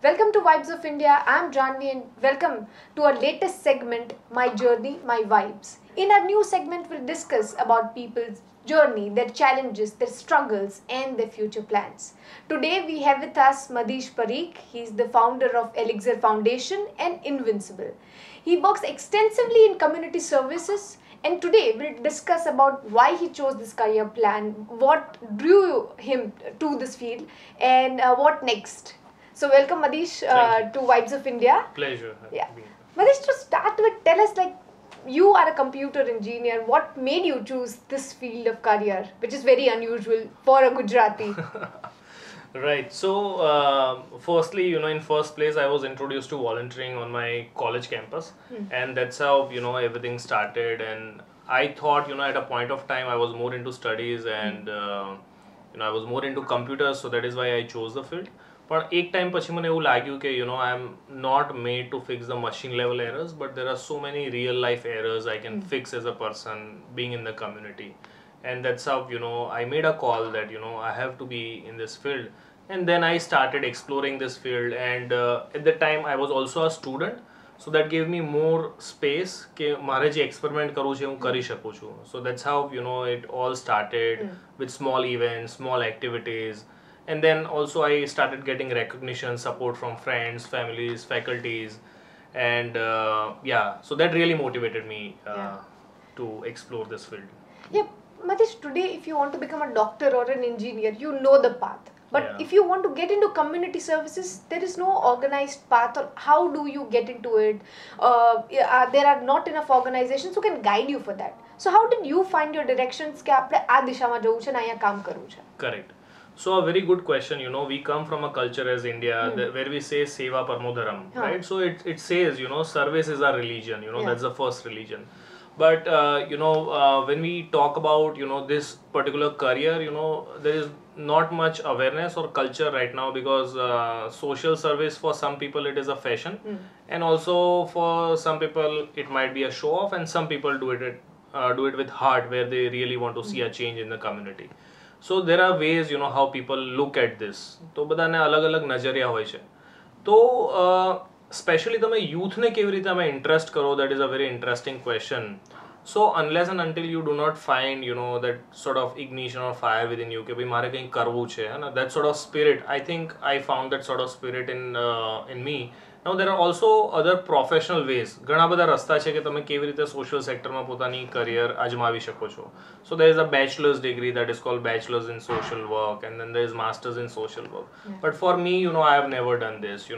Welcome to Vibes of India. I'm Janvi and welcome to our latest segment, My Journey, My Vibes. In our new segment, we'll discuss about people's journey, their challenges, their struggles, and their future plans. Today, we have with us Madish Parikh. He's the founder of Elixir Foundation and Invincible. He works extensively in community services, and today we'll discuss about why he chose this career plan, what drew him to this field, and what next. So welcome Madish to Vibes of India. Pleasure. Yeah. Madish, to start with, tell us you are a computer engineer. What made you choose this field of career, which is very unusual for a Gujarati? Right. So, firstly, in first place, I was introduced to volunteering on my college campus, and that's how everything started. And I thought, at a point of time, I was more into studies, and I was more into computers, so that is why I chose the field. પણ એક time પછી મને એવું લાગ્યું કે I am not made to fix the machine level errors, but there are so many real life errors I can fix as a person being in the community. And that's how I made a call that I have to be in this field. And then I started exploring this field, and at the time I was also a student, so that gave me more space કે મારે જે experiment કરવું છે હું કરી શકું છું. So that's how it all started with small events, small activities. And then also I started getting recognition, support from friends, families, faculties, and so that really motivated me to explore this field. Yeah, Matish, today if you want to become a doctor or an engineer, you know the path. But if you want to get into community services, there is no organized path. Or how do you get into it? There are not enough organizations who can guide you for that. So how did you find your directions કે આપણે આ દિશામાં જવું છે ને અહીંયા કામ કરવું છે? Correct. So a very good question. We come from a culture as India where we say Seva Parmo Dharam, right? So it says, service is our religion. That's the first religion. But when we talk about this particular career, there is not much awareness or culture right now, because social service for some people it is a fashion, and also for some people it might be a show off, and some people do it with heart, where they really want to see a change in the community. So there are ways how people look at this. તો બધાને અલગ અલગ નજરિયા હોય છે. તો specially તમે યુથને કેવી રીતે અમે ઇન્ટરેસ્ટ કરો, that is a very interesting question. So unless and until you do not find that sort of ignition or fire within you કે ભાઈ મારે કંઈક કરવું છે, that sort of spirit, I think I found that sort of spirit in me. Now there are also other professional ways. ઘણા બધા રસ્તા છે કે તમે કેવી રીતે સોશિયલ સેક્ટરમાં પોતાની કરિયર અજમાવી શકો છો. So there is a bachelor's degree that is called bachelor's in social work, and then there is master's in social work. But for me, I have never done this.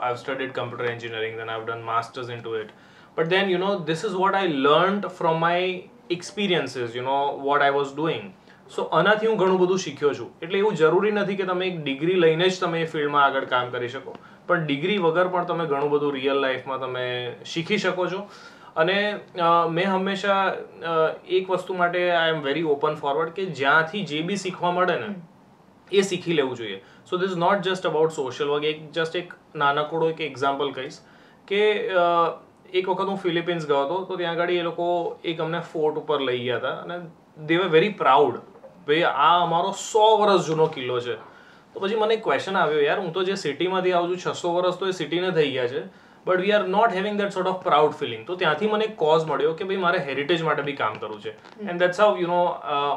I've studied computer engineering, then I've done master's into it. But then this is what I learned from my experiences, what I was doing. સો આનાથી હું ઘણું બધું શીખ્યો છું. એટલે એવું જરૂરી નથી કે તમે એક ડિગ્રી લઈને જ તમે એ ફિલ્ડમાં આગળ કામ કરી શકો, પણ ડિગ્રી વગર પણ તમે ઘણું બધું રિયલ લાઈફમાં તમે શીખી શકો છો. અને મેં હંમેશા એક વસ્તુ માટે આઈ એમ વેરી ઓપન ફોરવર્ડ કે જ્યાંથી જે બી શીખવા મળે ને એ શીખી લેવું જોઈએ. So this is not just about social work. એક નાનકડો એક એક્ઝામ્પલ કહીશ કે એક વખત હું ફિલિપિન્સ ગયો હતો, તો ત્યાં આગળ એ લોકો એક અમને ફોર્ટ ઉપર લઈ ગયા હતા, અને દે વર વેરી પ્રાઉડ, ભાઈ આ અમારો 100 વર્ષ જૂનો કિલ્લો છે. તો પછી મને એક ક્વેશ્ચન આવ્યો, યાર હું તો જે સિટીમાંથી આવું છું 600 વર્ષ તો એ સિટીને થઈ ગયા છે, but we are not having that sort of proud feeling. તો ત્યાંથી મને એક કોઝ મળ્યો કે ભાઈ મારે હેરિટેજ માટે બી કામ કરવું છે. એન્ડ દેટ્સ હાઉ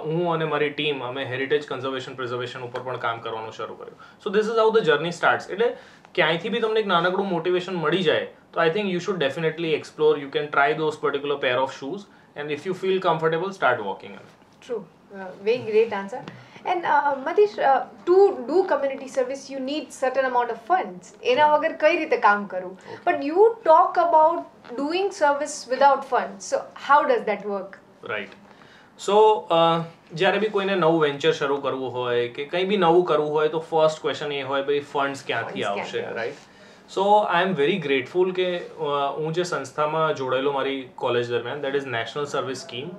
હું અને મારી ટીમ અમે હેરિટેજ કન્ઝર્વેશન પ્રિઝર્વેશન ઉપર પણ કામ કરવાનું શરૂ કર્યું. સો this is how the journey starts. એટલે ક્યાંયથી બી તમને એક નાનકડું મોટિવેશન મળી જાય તો I think you should definitely explore. You can try those particular pair of shoes, and if you feel comfortable start walking. True. Very great answer. And Matish, to do community service, you need certain amount of funds. એના વગર કઈ રીતે કામ કરવું? But you talk about doing service without funds. So how does that work? Right. So જ્યારે બી કોઈને નવું venture શરૂ કરવું હોય કે કંઈ બી નવું કરવું હોય તો ફર્સ્ટ ક્વેશ્ચન એ હોય ભાઈ ફંડ્સ ક્યાંથી આવશે, right? So I am very grateful કે હું જે સંસ્થામાં જોડાયેલો મારી કોલેજ દરમિયાન, that is national service scheme.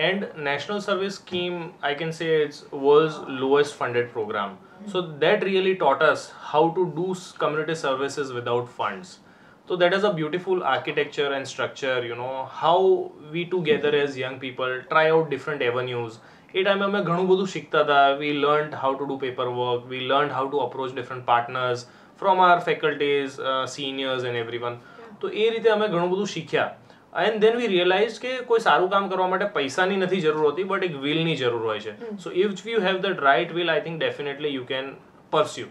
And National Service Scheme, I can say it's world's lowest funded program. So that really taught us how to do community services without funds. So that is a beautiful architecture and structure, how we together as young people try out different avenues. એ ટાઈમે અમે ઘણું બધું શીખતા હતા. We learned how to do paperwork, we learned how to approach different partners from our faculties, seniors and everyone. તો એ રીતે અમે ઘણું બધું શીખ્યા. And then we realized કે કોઈ સારું કામ કરવા માટે પૈસાની નથી જરૂર હોતી, but એક willની જરૂર હોય છે. So if you have that right will, I think definitely you can pursue.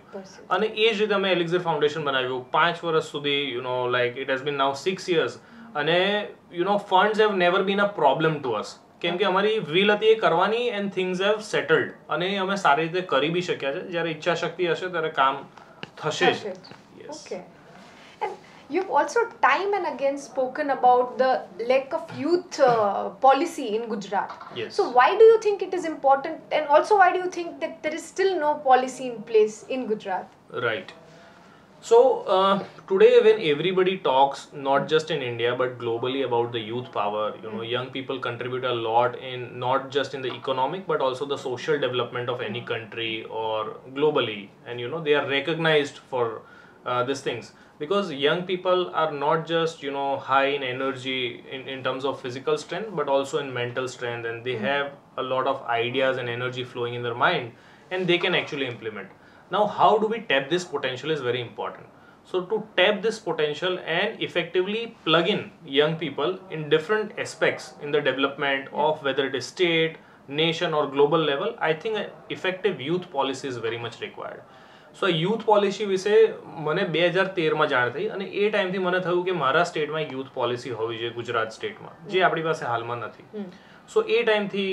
અને એ જ રીતે અમે Elixir Foundation બનાવ્યું 5 વર્ષ સુધી, like it has been now 6 years. અને funds have never been a problem to us. કેમ કે અમારી will હતી એ કરવાની, and things have settled. અને અમે સારી રીતે કરી બી શક્યા છે. જ્યારે ઈચ્છા શક્તિ હશે ત્યારે કામ થશે જ. Yes. Okay. You've also time and again spoken about the lack of youth policy in Gujarat. Yes. So why do you think it is important, and also why do you think that there is still no policy in place in Gujarat? Right. So today when everybody talks, not just in India but globally, about the youth power, young people contribute a lot in not just in the economic but also the social development of any country or globally, and they are recognized for these things. Because young people are not just high in energy in terms of physical strength, but also in mental strength, and they have a lot of ideas and energy flowing in their mind, and they can actually implement. Now how do we tap this potential is very important. So to tap this potential and effectively plug in young people in different aspects in the development of whether it is state, nation or global level, I think an effective youth policy is very much required. So youth policy વિશે મને 2013માં જાણ થઈ, અને એ ટાઈમથી મને થયું કે મારા સ્ટેટમાં એક યુથ પોલિસી હોવી જોઈએ ગુજરાત સ્ટેટમાં, જે આપણી પાસે હાલમાં નથી. સો એ ટાઈમથી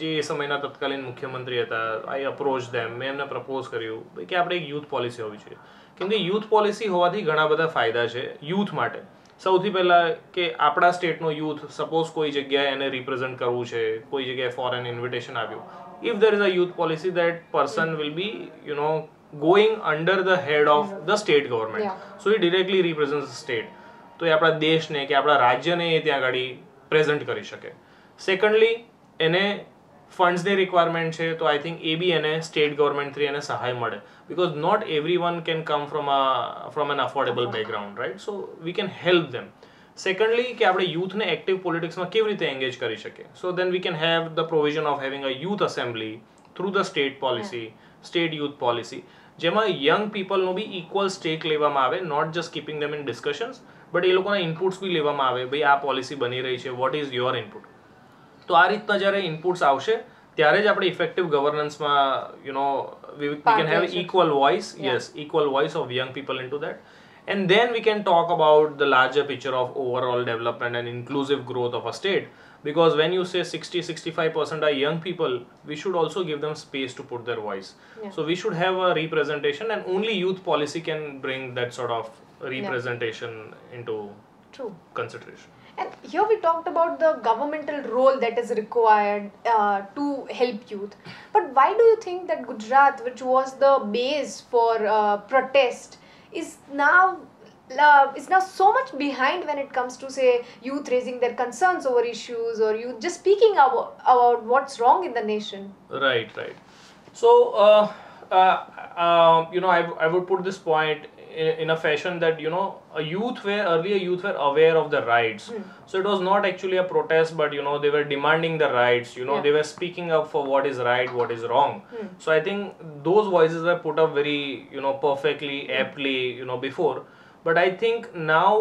જે એ સમયના તત્કાલીન મુખ્યમંત્રી હતા, આઈ અપ્રોચ ધેમ, મેં એમને પ્રપોઝ કર્યું કે આપણે એક યુથ પોલિસી હોવી જોઈએ. કેમ કે યુથ પોલિસી હોવાથી ઘણા બધા ફાયદા છે યુથ માટે. સૌથી પહેલાં કે આપણા સ્ટેટનો યુથ સપોઝ કોઈ જગ્યાએ એને રિપ્રેઝન્ટ કરવું છે, કોઈ જગ્યાએ ફોરેન ઇન્વિટેશન આવ્યું, if there is a youth policy, that person will be going under the head of the state government. So he directly represents the state. તો એ આપણા દેશને કે આપણા રાજ્યને એ ત્યાં આગળ પ્રેઝન્ટ કરી શકે. સેકન્ડલી એને ફંડ્સની રિક્વાયરમેન્ટ છે, તો આઈ થિંક એ બી એને સ્ટેટ ગવર્મેન્ટથી એને સહાય મળે, because not every one can come from an affordable background, right? So we can help them. Secondly કે આપણે યુથને એક્ટિવ પોલિટિક્સમાં કેવી રીતે એંગેજ કરી શકીએ. So then we can have the provision of having a youth assembly through the state policy, state youth policy, જેમાં young પીપલનો be equal stake લેવામાં આવે, not just keeping them in discussions, but એ લોકોના inputs બી લેવામાં આવે. ભાઈ આ પોલિસી બની રહી છે, વોટ ઇઝ યોર ઇનપુટ? તો આ રીતના જ્યારે ઇનપુટ્સ આવશે ત્યારે જ આપણે effective ગવર્નન્સમાં we can have equal voice. Yes, equal voice of young people into that. And then we can talk about the larger picture of overall development and inclusive growth of a state. Because when you say 60-65% are young people, we should also give them space to put their voice. So we should have a representation, and only youth policy can bring that sort of representation into consideration. And here we talked about the governmental role that is required to help youth. But why do you think that Gujarat, which was the base for protest, is now so much behind when it comes to, say, youth raising their concerns over issues, or youth just speaking about what's wrong in the nation? Right. So I would put this point in a fashion that earlier youth were aware of the rights. So it was not actually a protest, but they were demanding the rights. They were speaking up for what is right, what is wrong. So I think those voices were put up very perfectly, aptly before. But I think now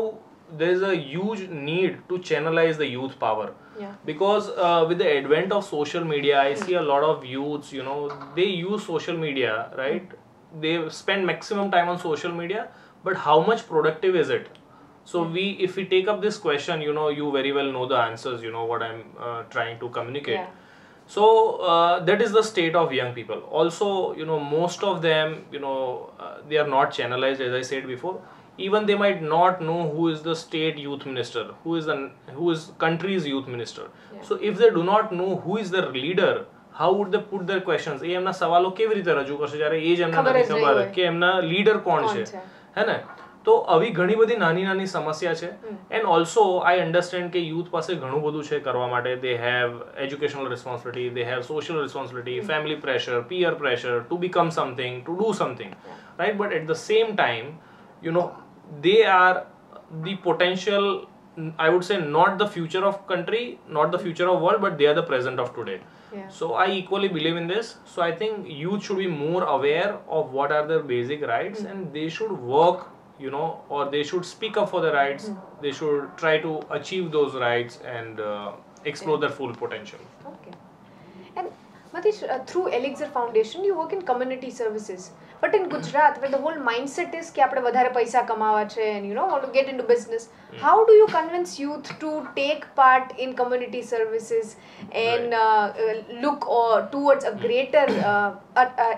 there is a huge need to channelize the youth power. Because with the advent of social media, I see a lot of youths, they use social media, right? They spend maximum time on social media, but how much productive is it? So if we take up this question, you very well know the answers, what I'm trying to communicate. So that is the state of young people. Also, most of them, they are not channelized, as I said before. Even they might not know who is the state youth minister, who is country's youth minister. So if they do not know who is their leader, how would they put their questions? એ એમના સવાલો કેવી રીતે રજૂ કરશે જ્યારે એ જ એમને નથી ખબર કે એમના લીડર કોણ છે, હે ને? તો આવી ઘણી બધી નાની સમસ્યા છે. એન્ડ ઓલ્સો આઈ અન્ડરસ્ટેન્ડ કે યુથ પાસે ઘણું બધું છે કરવા માટે. They have educational responsibility, they have social responsibility, family pressure, peer pressure to become something, to do something, right? But at the same time they are the potential, I would say, not the future of country, not the future of world, but they are the present of today. Yeah. So I equally believe in this. So I think youth should be more aware of what are their basic rights, and they should work, or they should speak up for their rights. They should try to achieve those rights and explore their full potential. Okay. And Matish, through Elixir Foundation, you work in community services. But in Gujarat, where the whole mindset is कि आपने વધારે पैसा कमावा छे and want to get into business, how do you convince youth to take part in community services and look towards a greater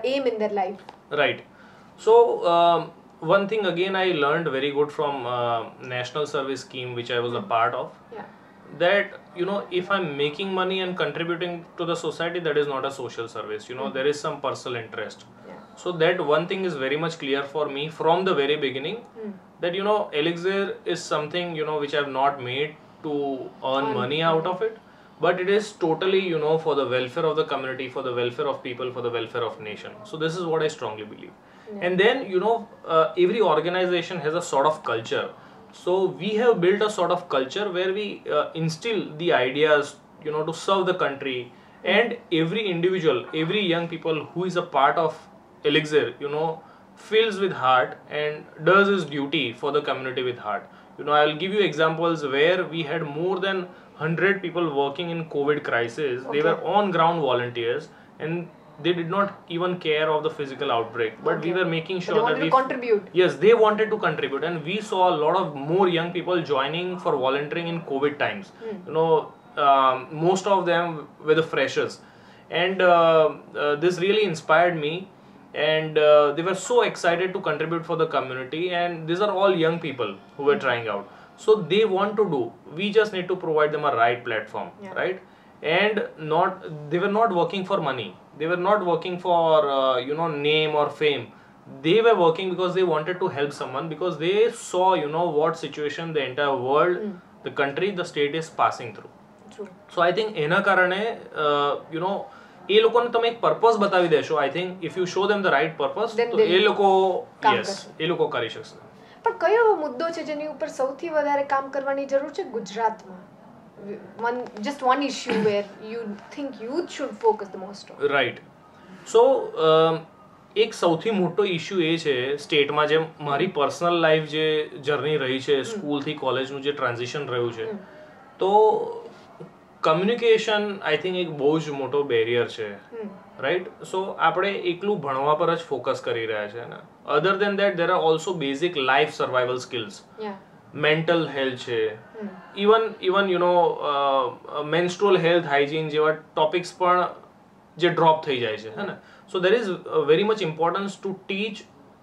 aim in their life? Right. So one thing again I learned very good from national service scheme which I was a part of. Yeah. That if I'm making money and contributing to the society, that is not a social service. There is some personal interest. Yeah. So that one thing is very much clear for me from the very beginning. That Elixir is something which I have not made to earn money out of it, but it is totally for the welfare of the community, for the welfare of people, for the welfare of nation. So this is what I strongly believe. And then every organization has a sort of culture. So we have built a sort of culture where we instill the ideas to serve the country, and every individual, every young people who is a part of Elixir feels with heart and does his duty for the community with heart. I'll give you examples where we had more than 100 people working in COVID crisis. They were on ground volunteers, and they did not even care of the physical outbreak, but we were making sure that we contribute. Yes, they wanted to contribute, and we saw a lot of more young people joining for volunteering in COVID times. Most of them were the freshers, and this really inspired me, and they were so excited to contribute for the community, and these are all young people who were trying out. So they want to do, we just need to provide them a right platform, right? And they were not working for money, they were not working for name or fame. They were working because they wanted to help someone, because they saw what situation the entire world, the country, the state is passing through. True. So I think એના કારણે એ લોકોને તમે એક purpose બતાવી દેશો. I think if you show them the right purpose, તો એ લોકો એ લોકો કરી શકશે. પણ કયો મુદ્દો છે જેની ઉપર સૌથી વધારે કામ કરવાની જરૂર છે ગુજરાતમાં? Just one issue where you think youth should focus the most on. Right. So એક સૌથી મોટો ઇશ્યુ એ છે સ્ટેટમાં, જેમ મારી પર્સનલ લાઈફ જે જર્ની રહી છે, સ્કૂલથી કોલેજનું જે ટ્રાન્ઝિશન રહ્યું છે, તો કમ્યુનિકેશન આઈ થિંક એક બહુ જ મોટો બેરિયર છે, રાઈટ? સો આપણે એકલું ભણવા પર જ ફોકસ કરી રહ્યા છે ને. Other than that there are also basic life survival skills, mental health છે, ઇવન મેન્સ્ટ્રુઅલ હેલ્થ હાઇજીન જેવા ટોપિક્સ પણ જે ડ્રોપ થઈ જાય છે, હે ને. So there is very much importance to teach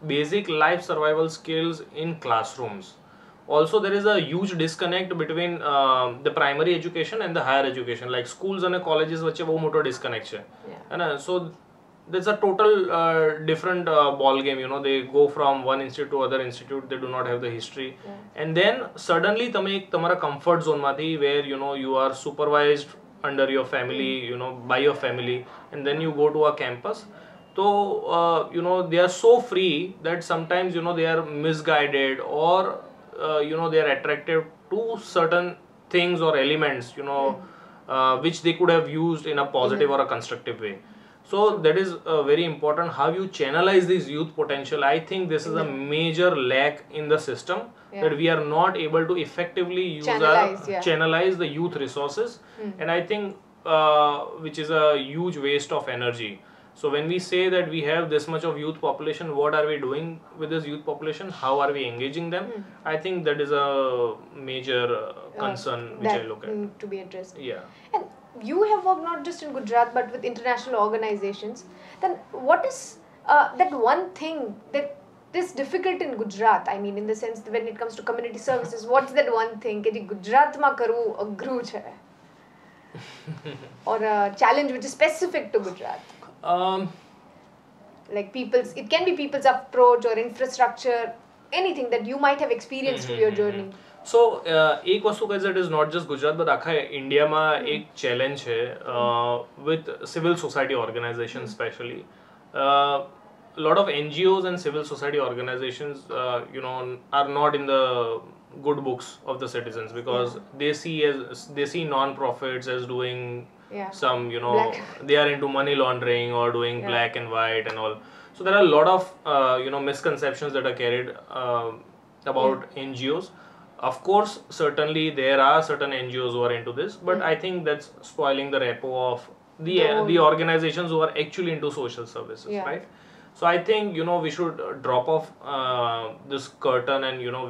basic life survival skills in classrooms. Also there is a huge disconnect between the primary education and the higher education. Like schools and colleges વચ્ચે બહુ મોટો disconnect છે, હે ને. So there's a total different ball game. They go from one institute to other institute. They do not have the history, and then suddenly તમે એક તમારા comfort zone માંથી, where you are supervised under your family, by your family, and then you go to a campus. So they are so free that sometimes they are misguided, or they are attracted to certain things or elements which they could have used in a positive or a constructive way. So that is very important, how you channelize this youth potential. I think this is a major lack in the system, that we are not able to effectively channelize the youth resources, and I think which is a huge waste of energy. So when we say that we have this much of youth population, what are we doing with this youth population? How are we engaging them? I think that is a major concern which I look at. To be addressed. Yeah. And you have worked not just in Gujarat but with international organizations. Then what is that one thing that is difficult in Gujarat? I mean, in the sense that when it comes to community services, what's that one thing that Gujarat ma karu agru chhe? Or a challenge which is specific to Gujarat? Like it can be people's approach or infrastructure, anything that you might have experienced through your journey. So એક વસ્તુ કહે, that is not just Gujarat but આખા ઇન્ડિયામાં એક challenge છે with civil society organizations especially. A lot of NGOs and civil society organizations are not in the good books of the citizens, because they see non-profits as doing some, you know, they are into money laundering or doing black and white and all. So there are a lot of you know, misconceptions that are carried about NGOs. Of course, certainly there are certain NGOs who are into this, but I think that's spoiling the repo of the organizations who are actually into social services, right? So I think, you know, we should drop off this curtain, and, you know,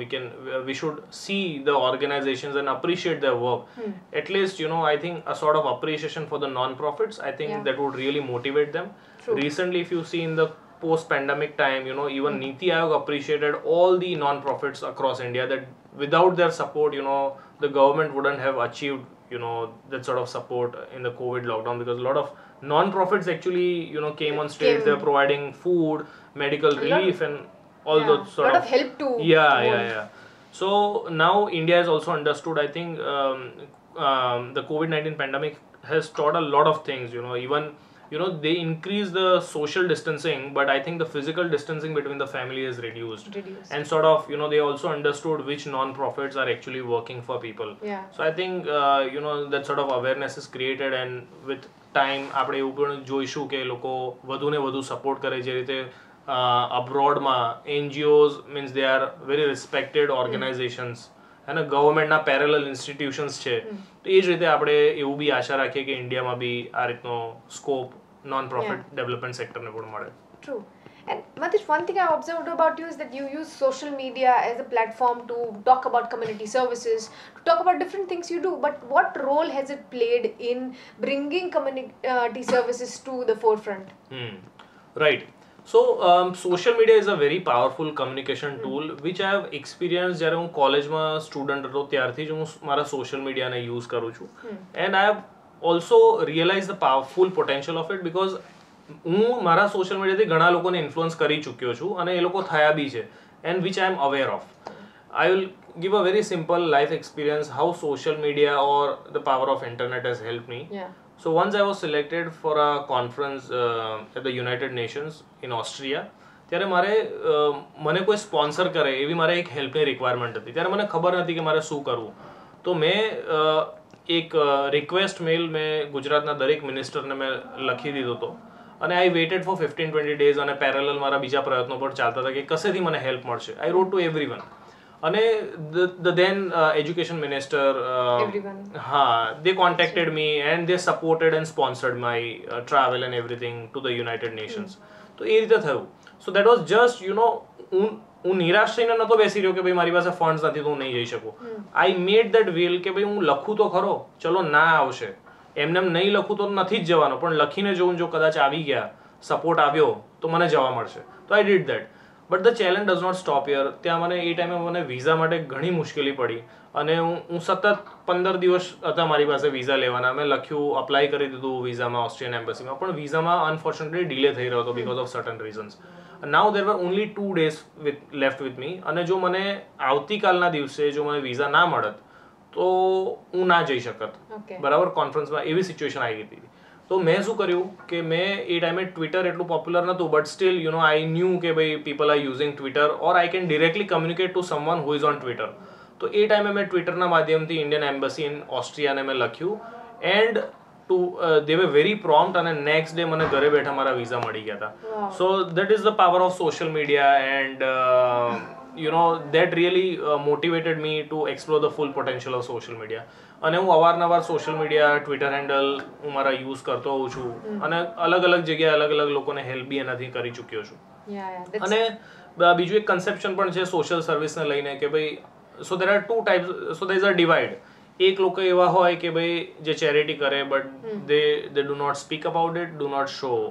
we should see the organizations and appreciate their work. At least, you know, I think a sort of appreciation for the non-profits, I think that would really motivate them. Recently, if you see in the post-pandemic time, you know, even Niti Aayog appreciated all the non-profits across India, that without their support, you know, the government wouldn't have achieved, you know, that sort of support in the COVID lockdown, because a lot of non-profits actually, you know, came on stage. They're providing food, medical relief, and all those sort of help to So now India has also understood, I think, the COVID-19 pandemic has taught a lot of things, you know. Even, you know, they increase the social distancing, but I think the physical distancing between the family is reduced. And sort of, you know, they also understood which non-profits are actually working for people. So I think, you know, that sort of awareness is created, and with time આપણે એવું પણ જોઈશું કે લોકો વધુ ને વધુ support કરે. જે રીતે અબ્રોડમાં NGOs means they are very respected organizations, અને ગવર્મેન્ટના પેરેલલ ઇન્સ્ટિટ્યુશન્સ છે. તો એ જ રીતે આપણે એવું બી આશા રાખીએ કે ઇન્ડિયામાં બી આ રીતનો સ્કોપ નોન પ્રોફિટ ડેવલપમેન્ટ સેક્ટરને પણ મળે. True. And Matish, one thing I observed about you is that you use social media as a platform to talk about community services, to talk about different things you do. But what role has it played in bringing community services to the forefront? Right. So, social media is a very powerful communication tool, which I have experienced જ્યારે હું કોલેજમાં student હતો ત્યારથી જ હું મારા social મીડિયાને use કરું છું. And I have also realized the powerful potential of it, because હું મારા સોશિયલ મીડિયાથી ઘણા લોકોને ઇન્ફ્લુઅન્સ કરી ચૂક્યો છું, અને એ લોકો થયા બી છે, and which I am aware of. I will give a very simple life experience how social media or the power of internet has helped me. So once I was selected for a conference at the United Nations in Austria, ત્યારે મને કોઈ sponsor કરે એવી મારે એક હેલ્પની requirement હતી. ત્યારે મને ખબર નથી કે મારે શું કરવું. તો મેં એક રિક્વેસ્ટ મેલ મેં ગુજરાતના દરેક મિનિસ્ટરને મેં લખી દીધો હતો, અને આઈ વેટેડ ફોર 15-20 days, અને પેરેલલ મારા બીજા પ્રયત્નો પણ ચાલતા હતા કે કસેથી મને હેલ્પ મળશે. આઈ રોટ ટુ એવરીવન, અને the then education minister, they contacted me, and they supported and sponsored my travel and everything to the United Nations. તો એ રીતે થયું. So that was just, you know, હું નિરાશ થઈને નતો બેસી રહ્યો કે ભાઈ મારી પાસે ફંડ્સ નથી તો હું નહીં જઈ શકું. આઈ મેડ દેટ વિલ કે ભાઈ હું લખું તો ખરો, ચલો ના આવશે, એમને નહીં લખું તો નથી જ જવાનો, પણ લખીને જોઉં, જો કદાચ આવી ગયા, સપોર્ટ આવ્યો તો મને જવા મળશે. તો I did that. But the challenge does not stop here. ત્યાં મને એ ટાઈમે મને વિઝા માટે ઘણી મુશ્કેલી પડી, અને હું સતત 15 દિવસ હતા મારી પાસે વિઝા લેવાના. મેં લખ્યું, અપ્લાય કરી દીધું વિઝામાં ઓસ્ટ્રિયન એમ્બસીમાં, પણ વિઝામાં અનફોર્ચ્યુનેટલી ડિલે થઈ રહ્યો હતો because of certain reasons. Now there were only 2 days left with me, અને જો મને આવતીકાલના દિવસે જો મને વિઝા ના મળત તો હું ના જઈ શકત, બરાબર, કોન્ફરન્સમાં. એવી સિચ્યુએશન આવી ગઈ હતી. તો મેં શું કર્યું કે મેં એ ટાઈમે ટ્વિટર એટલું પોપ્યુલર નહોતું, but still, you know, I knew કે ભાઈ people are using Twitter, or I can directly communicate to someone who is on Twitter. તો એ ટાઈમે મેં ટ્વિટરના માધ્યમથી ઇન્ડિયન એમ્બસી ઇન ઓસ્ટ્રિયાને મેં લખ્યું, and they were very prompt, અને નેક્સ્ટ ડે મને ઘરે બેઠા મારા વિઝા મળી ગયા હતા. સો that is the power of social media, and you know, that really motivated me to explore the full potential of social media. અને હું અવારનવાર સોશિયલ મીડિયા, ટ્વિટર હેન્ડલ હું મારા યુઝ કરતો હોઉં છું, અને અલગ અલગ જગ્યાએ અલગ અલગ લોકોને હેલ્પ બી એનાથી કરી ચૂક્યો છું. અને બીજું એક કન્સેપ્શન પણ છે સોશિયલ સર્વિસને લઈને કે ભાઈ, so there are 2 types, so there is a divide. એક લોકો એવા હોય કે ભાઈ જે ચેરિટી કરે, but they do not speak about it, do not show,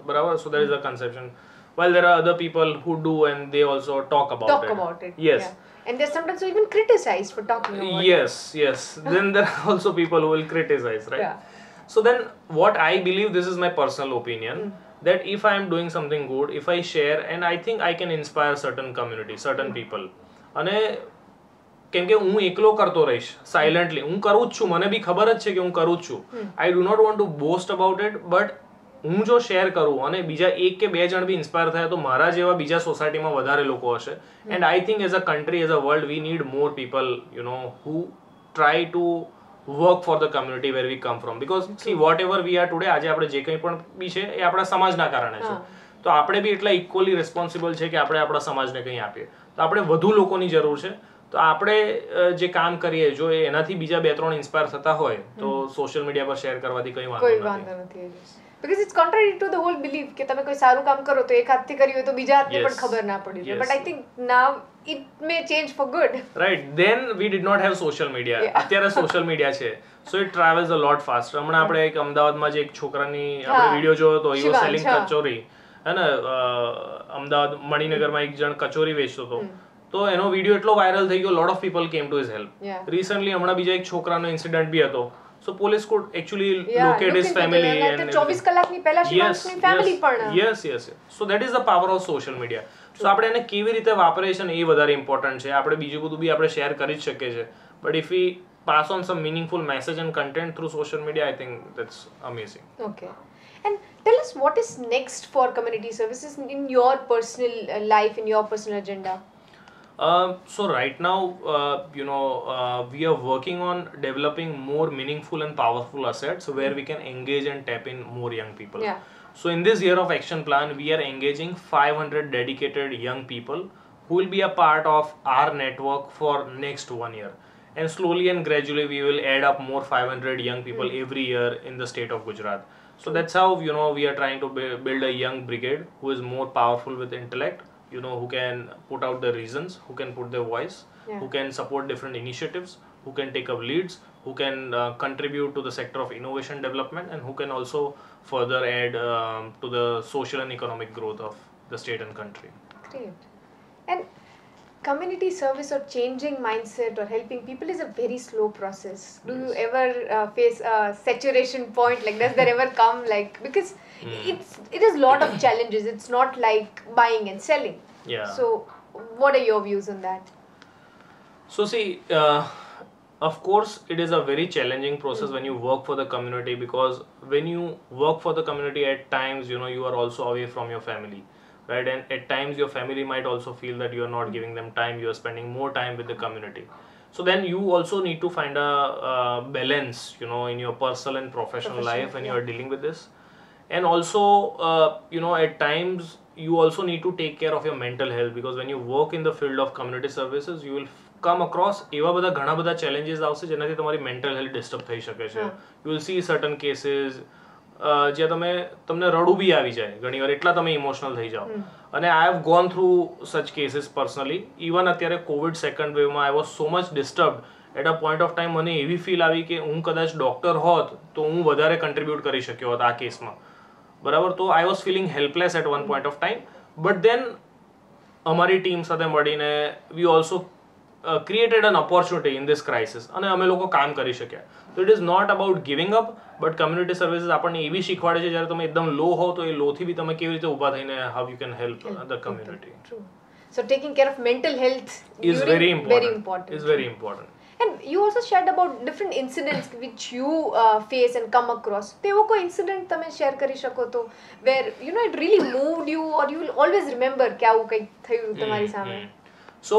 બરાબર. So there is a conception. While there are other people who do, and they also talk about it. Yes. And they're sometimes even criticized for talking about it. Yes. Then there are also people who will criticize, right? So then what I believe, this is my personal opinion, that if I am doing something good, if I share, and I think I can inspire certain community, certain people. અને કેમ કે હું એકલો કરતો રહીશ silently, હું કરું જ છું, મને બી ખબર જ છે કે હું કરું જ છું. I do not want to boast about it, but હું જો શેર કરું અને બીજા 1 કે 2 જણ બી ઇન્સ્પાયર થયા તો મારા જેવા બીજા સોસાયટીમાં વધારે લોકો હશે. And I think as a country, as a world, we need more people, you know, who try to work for the community where we come from, because see whatever we are today, આજે આપણે જે કંઈ પણ બી છે એ આપણા સમાજના કારણે છે. તો આપણે બી એટલા ઇક્વલી રિસ્પોન્સિબલ છે કે આપણે આપણા સમાજને કંઈ આપીએ. તો આપણે વધુ લોકોની જરૂર છે. તો આપણે જે કામ કરીએ જો એનાથી બીજા 2-3 ઇન્સ્પાયર થતા હોય તો સોશિયલ મીડિયા પર શેર કરવાથી કંઈ વાંધો નથી. Because it's contrary to the whole belief કે તમે કોઈ સારું કામ કરો તો એક હાથથી કર્યું હોય તો બીજા હાથને પણ ખબર ના પડી જાય. But I think now it may change for good. Right. Then we did not have social media. અત્યારે social media છે. So it travels a lot faster. હમણાં આપણે એક અમદાવાદમાં જે એક છોકરાની આપણે વિડિયો જોયો તો he was selling કચોરી, હે ને, અમદાવાદ મણિનગરમાં એક જણ કચોરી વેચતો હતો. તો એનો વિડિયો એટલો વાયરલ થઈ ગયો, lot of people came to his help. Recently હમણાં બીજા એક છોકરાનો ઇન્સિડન્ટ બી હતો. So police could actually locate his family and 24 કલાકની પહેલા શિવાંશની ફેમિલી પણ. Yes. So that is the power of social media. So આપણે એને કેવી રીતે વાપરે છે ને એ વધારે ઇમ્પોર્ટન્ટ છે. આપણે બીજું બધું બી આપણે શેર કરી જ શકીએ છીએ, but if we pass on some meaningful message and content through social media, I think that's amazing. Okay. And tell us what is next for community services in your personal life, in your personal agenda. So right now, we are working on developing more meaningful and powerful assets where we can engage and tap in more young people. Yeah. So in this year of action plan, we are engaging 500 dedicated young people who will be a part of our network for next 1 year. And slowly and gradually, we will add up more 500 young people every year in the state of Gujarat. So that's how, we are trying to build a young brigade who is more powerful with intellect, who can put out the reasons, who can put their voice, who can support different initiatives, who can take up leads, who can contribute to the sector of innovation development, and who can also further add to the social and economic growth of the state and country. Great. And community service or changing mindset or helping people is a very slow process. Do you ever face a saturation point? Like, does there ever come, like, because it is lot of challenges. It's not like buying and selling. Yeah. So what are your views on that? So see, of course it is a very challenging process when you work for the community, because when you work for the community, at times you are also away from your family, right? And at times your family might also feel that you are not giving them time, you are spending more time with the community. So then you also need to find a balance, in your personal and professional life when you are dealing with this. And also, at times you also need to take care of your mental health, because when you work in the field of community services, you will come across એવા બધા ઘણા બધા challenges આવશે જેનાથી તમારી mental health disturb થઈ શકે છે. You will see certain cases જ્યાં તમને રડવું બી આવી જાય ઘણીવાર, એટલા તમે ઇમોશનલ થઈ જાઓ. અને I have gone through such cases personally. Even અત્યારે કોવિડ સેકન્ડ વેવમાં I was so much disturbed. At a point of time મને એવી ફીલ આવી કે હું કદાચ ડોક્ટર હોત તો હું વધારે કન્ટ્રીબ્યુટ કરી શક્યો હોત આ કેસમાં, બરાબર. તો I was feeling helpless at one point of time, but then અમારી ટીમ સાથે મળીને we also created an opportunity in this crisis અને અમે લોકો કામ કરી શક્યા. So it is not about giving up, but community services આપણને એવી શીખવાડે છે જ્યારે તમે એકદમ લો હો તો એ લોથી બી તમે કેવી રીતે ઊભા થઈને how you can help the community. True. So taking care of mental health is very important. Is very important. And you also shared about different incidents which you face and come across. તેવો કોઈ incident તમે share કરી શકો તો where it really moved you, or you will always remember કે આવું કંઈક થયું તમારી સામે? સો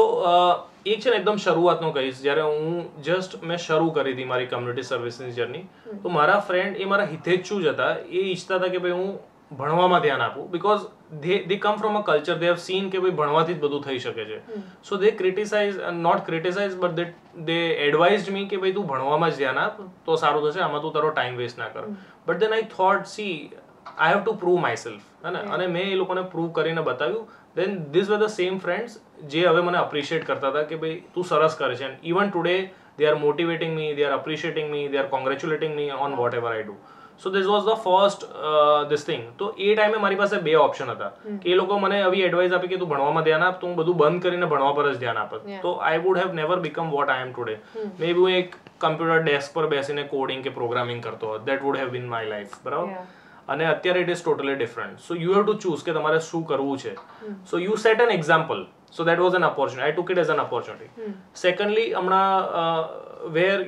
એક છે ને એકદમ શરૂઆતનો કહીશ, જ્યારે મેં શરૂ કરી હતી મારી કમ્યુનિટી સર્વિસની જર્ની, તો મારા ફ્રેન્ડ એ મારા હિતેચ્છુ જ હતા. એ ઈચ્છતા હતા કે ભાઈ હું ભણવામાં ધ્યાન આપું, because they come from a culture, they have seen કે ભાઈ ભણવાથી જ બધું થઈ શકે છે. So they not criticize, but they advised me કે ભાઈ તું ભણવામાં જ ધ્યાન આપ તો સારું થશે, આમાં તું તારો ટાઈમ વેસ્ટ ના કર. But then I thought, see, I have to prove myself, અને મેં એ લોકોને પ્રૂવ કરીને બતાવ્યું. Then these were the same friends જે હવે મને appreciate કરતા હતા કે ભાઈ તું સરસ કરે છે. And even today they are motivating me, they are appreciating me, they are congratulating me on whatever I do. So this was the first this thing. તો એ ટાઈમે મારી પાસે બે ઓપ્શન હતા કે એ લોકો મને આવી એડવાઇસ આપી કે તું ભણવામાં ધ્યાન આપ, તો હું બધું બંધ કરીને ભણવા પર જ ધ્યાન આપત. તો I would have never become what I am today. Maybe હું એક કમ્પ્યુટર ડેસ્ક પર બેસીને કોડિંગ કે પ્રોગ્રામિંગ કરતો હોત. That would have been my life, બરાબર. અને અત્યારે it is totally different. So you have to choose કે તમારે શું કરવું છે. So you set an example So that was an opportunity. I took it as an opportunity. Secondly, where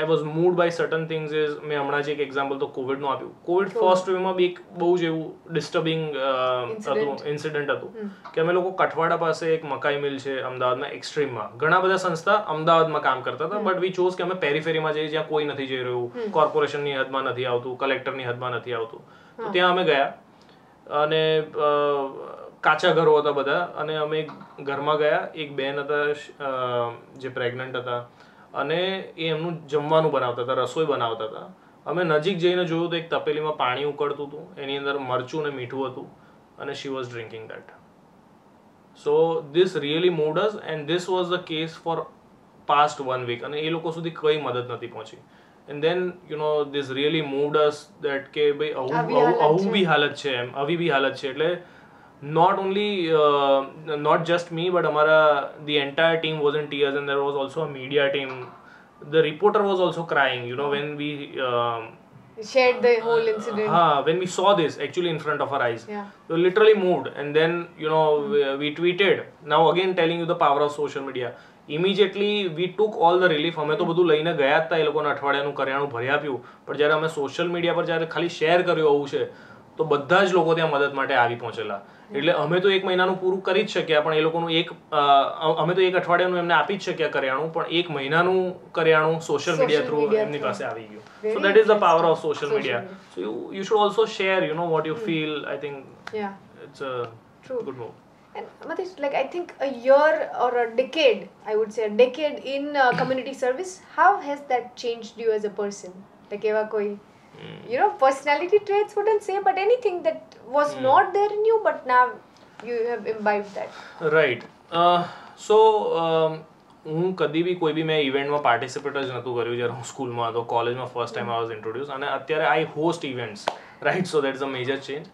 I was moved by certain things is મેં હમણાં જે એક example તો કોવિડ નું આપ્યું. કોવિડ ફર્સ્ટ વેવમાં બી એક બહુ જ એવું ડિસ્ટર્બિંગ ઇન્સિડન્ટ હતું કે અમે લોકો કઠવાડા પાસે એક મકાઈ મિલ છે અમદાવાદમાં એક્સ્ટ્રીમમાં, ઘણા બધા સંસ્થા અમદાવાદમાં કામ કરતા હતા, બટ વી ચોઝ કે અમે પેરીફેરીમાં જઈએ જ્યાં કોઈ નથી જઈ રહ્યું, કોર્પોરેશનની હદમાં નથી આવતું, કલેક્ટરની હદમાં નથી આવતું. તો ત્યાં અમે ગયા અને કાચા ઘરો હતા બધા, અને અમે ઘરમાં ગયા. એક બેન હતા જે પ્રેગ્નન્ટ હતા અને એ એમનું જમવાનું બનાવતા હતા, રસોઈ બનાવતા હતા. અમે નજીક જઈને જોયું તો એક તપેલીમાં પાણી ઉકળતું હતું, એની અંદર મરચું ને મીઠું હતું, અને she was drinking that. So this really moved us, and this was the case for past 1 week, અને એ લોકો સુધી કઈ મદદ નથી પહોંચી. And then this really moved us that કે ભાઈ આવું બી હાલત છે, એમ આવી બી હાલત છે. એટલે not only not just me but amara the entire team was in tears, and there was also a media team. The reporter was also crying when we shared the whole incident. When we saw this actually in front of our eyes. We were literally moved, and then we tweeted. Now again telling you the power of social media. Immediately we took all the relief. અમે તો બધું લઈને ગયા હતા, એ લોકોને અઠવાડિયાનું કરિયાણું ભરી આપ્યું, પણ જ્યારે અમે સોશિયલ મીડિયા પર જ્યારે ખાલી શેર કર્યું આવું છે તો બધા જ લોકો ત્યાં મદદ માટે આવી પહોંચેલા. એટલે અમે તો 1 મહિનાનું પૂરું કરી જ શક્યા, પણ એ લોકોનું અમે તો 1 અઠવાડિયાનું એમને આપી જ શક્યા કરિયાણું, પણ 1 મહિનાનું કરિયાણું સોશિયલ મીડિયા થ્રુ એમની પાસે આવી ગયું. So that is the power of social media. So you should also share what you feel. I think it's a good move. And Matish, like I think a year or a decade, I would say a decade in community service, how has that changed you as a person? Like eva koi personality traits wouldn't say, but anything that was not there in you but now you have imbibed that. Right. So હું કદી બી કોઈ બી મેં ઇવેન્ટમાં participate જ નહોતું કર્યું જ્યારે હું સ્કૂલમાં હતો. કોલેજમાં first time I was introduce, અને અત્યારે I host events, right. So that is a major change.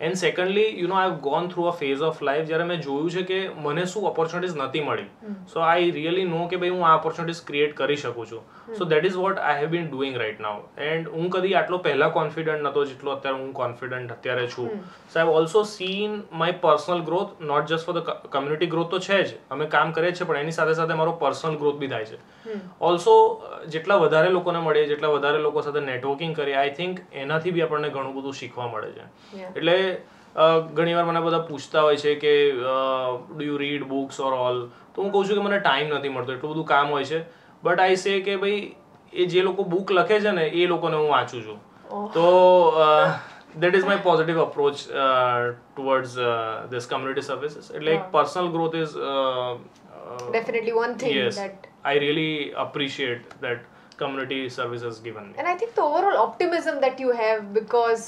And secondly I have gone through a phase of life જ્યારે મેં જોયું છે કે મને શું ઓપોર્ચ્યુનિટીઝ નથી મળી. સો આઈ રિયલી નો કે ભાઈ હું આ ઓપોર્ચ્યુનિટીઝ ક્રિએટ કરી શકું છું. So that is what I have been doing right now. And હું કદી આટલો પહેલાં કોન્ફિડન્ટ નહોતો જેટલો અત્યારે હું કોન્ફિડન્ટ અત્યારે છું. So I have also seen my personal growth, not just for the community growth તો છે જ, અમે કામ કરીએ છીએ, પણ એની સાથે સાથે મારો પર્સનલ ગ્રોથ બી થાય છે. ઓલ્સો જેટલા વધારે લોકોને મળીએ, જેટલા વધારે લોકો સાથે નેટવર્કિંગ કરીએ, આઈ થિંક એનાથી બી આપણને ઘણું બધું શીખવા મળે છે. એટલે ઘણીવાર મને બધા પૂછતા હોય છે કે do you read books or all, તો હું કહું છું કે મને ટાઈમ નથી મળતો, એટલું બધું કામ હોય છે. બટ આઈ સે કે ભાઈ એ જે લોકો બુક લખે છે ને એ લોકોને હું વાંચું છું. તો that is my positive approach towards this community services. Like personal growth is definitely one thing that I really appreciate that community service has given me. And I think the overall optimism that you have, because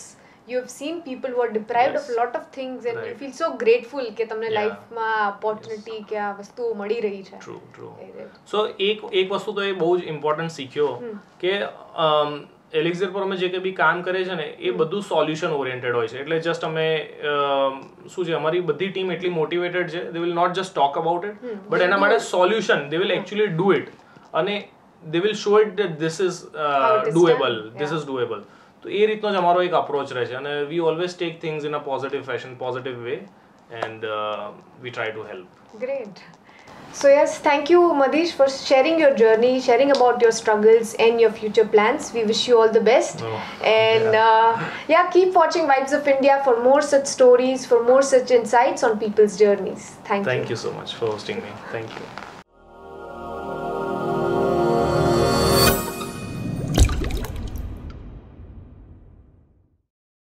you have seen people who are deprived of a lot of things, and you feel so grateful કે તમને લાઈફમાં opportunity કે આ વસ્તુઓ મળી રહી છે. True. So એક વસ્તુ તો એ બહુ જ ઇમ્પોર્ટન્ટ શીખ્યો કે એલિક્ઝર પર અમે જે કંઈ બી કામ કરીએ છીએ ને એ બધું સોલ્યુશન ઓરિએન્ટેડ હોય છે. એટલે જસ્ટ અમે શું છે, અમારી બધી ટીમ એટલી મોટિવેટેડ છે, they will not just talk about it, but એના માટે solution they will actually do it, અને they will show it that this is doable. તો એ રીતનો જ અમારો એક અપ્રોચ રહે છે, અને we always take things in a positive fashion, positive way, and we try to help. Great. So yes, thank you Madish for sharing your journey, sharing about your struggles and your future plans. We wish you all the best. And keep watching Vibes of India for more such stories, for more such insights on people's journeys. Thank you. Thank you so much for hosting me. Thank you.